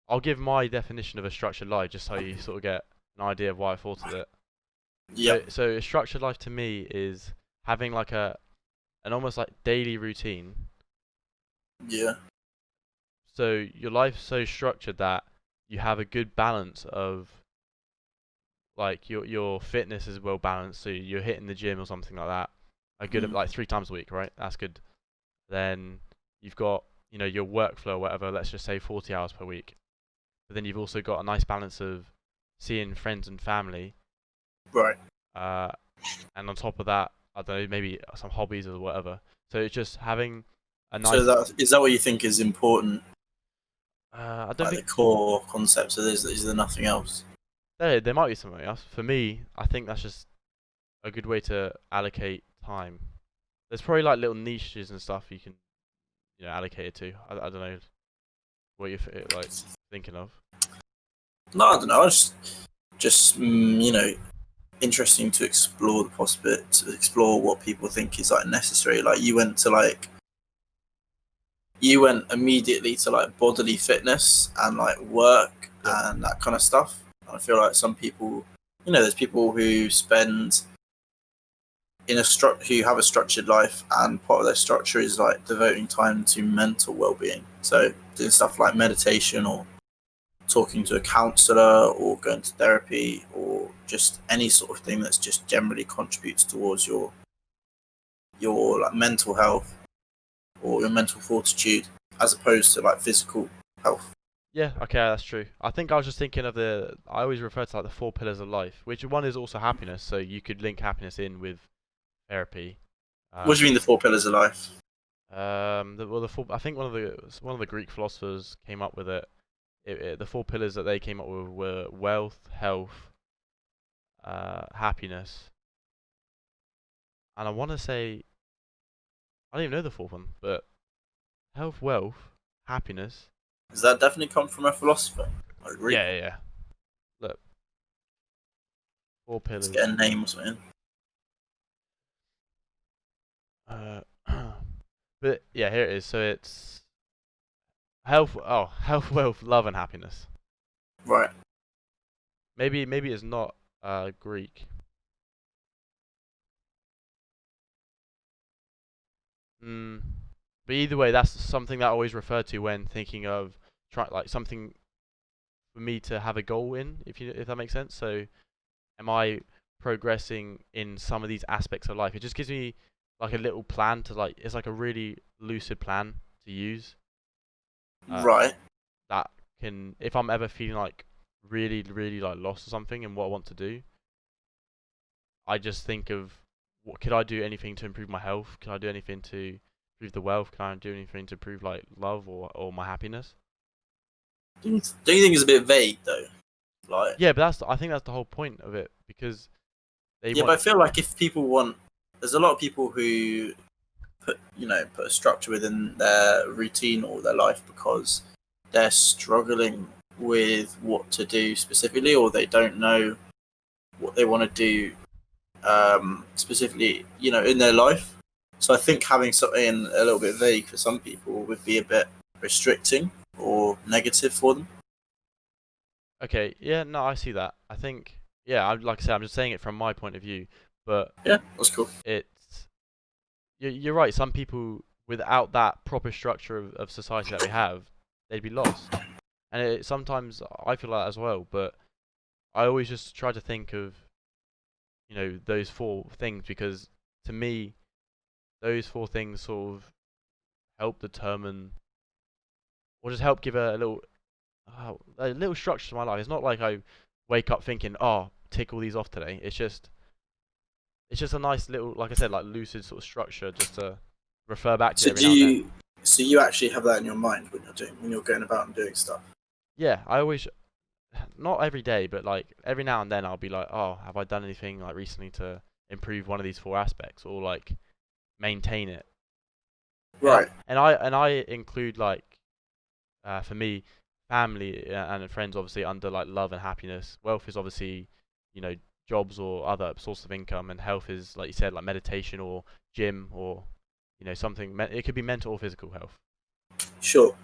I'll give my definition of a structured life just so you sort of get an idea of why I thought of it. So, Yep. so a structured life to me is having like an almost like daily routine. Yeah. So your life's so structured that you have a good balance of like your fitness is well balanced. So you're hitting the gym or something like that. A good Mm. like 3 times a week, right? That's good. Then you've got your workflow or whatever. Let's just say 40 hours per week. But then you've also got a nice balance of seeing friends and family. Right. Uh, and on top of that, I don't know, maybe some hobbies or whatever. So it's just having a So nice. that is that what you think is important, I don't like the think core concept? So is there nothing else? there might be something else. For me, I think that's just a good way to allocate time. There's probably like little niches and stuff you can allocate it to. I don't know what you're like thinking of. No, I don't know. I just interesting to explore the possibility, to explore what people think is like necessary. Like you went immediately to like bodily fitness and like work Yep. and that kind of stuff. I feel like some people, there's people who spend who have a structured life, and part of their structure is like devoting time to mental well-being. So doing stuff like meditation or talking to a counselor or going to therapy or just any sort of thing that's just generally contributes towards your like mental health or your mental fortitude as opposed to like physical health. Yeah, okay, that's true. I think I was just thinking of I always refer to like the 4 pillars of life, which one is also happiness. So you could link happiness in with therapy. What do you Um, mean the four pillars of life? well, I think one of the Greek philosophers came up with it. The 4 pillars that they came up with were wealth, health, happiness, and I want to say I don't even know the fourth one, but health, wealth, happiness. Does that definitely come from a philosopher? I agree. Yeah, yeah, yeah. Look, four Let's pillars. get a name or something. Uh, but yeah, here it is. So it's health. Oh, health, wealth, love, and happiness. Right. Maybe it's not Greek. Mm. But either way, that's something that I always refer to when thinking of try like something for me to have a goal in, if that makes sense. So, am I progressing in some of these aspects of life? It just gives me like a little plan to like. It's like a really lucid plan to use. Uh, Right. that can, if I'm ever feeling like really, really like lost or something in what I want to do, I just think of what could I do anything to improve my health? Can I do anything to improve the wealth? Can I do anything to improve like love or my happiness? Don't you think it's a bit vague though? Like, Yeah, but I think that's the whole point of it because they yeah, but I want. feel like if people want, there's a lot of people who put a structure within their routine or their life because they're struggling with what to do specifically, or they don't know what they want to do specifically, in their life. So I think having something a little bit vague for some people would be a bit restricting or negative for them. Okay, yeah, no, I see that. I think, yeah, like I said, I'm just saying it from my point of view, but Yeah, that's cool. it's you're right. Some people without that proper structure of society that we have, they'd be lost. And sometimes I feel like that as well, but I always just try to think of, those 4 things because to me, those 4 things sort of help determine or just help give a little structure to my life. It's not like I wake up thinking, oh, tick all these off today. It's just a nice little, like I said, like lucid sort of structure just to refer back to So every do now and then. you? So you actually have that in your mind when you're going about and doing stuff. Yeah, I always, not every day, but like every now and then I'll be like, oh, have I done anything like recently to improve one of these 4 aspects or like maintain it? And I Right. and I and I include like for me, family and friends obviously under like love and happiness. Wealth is obviously, you know, jobs or other source of income, and health is like you said, like meditation or gym or something. It could be mental or physical health. Sure.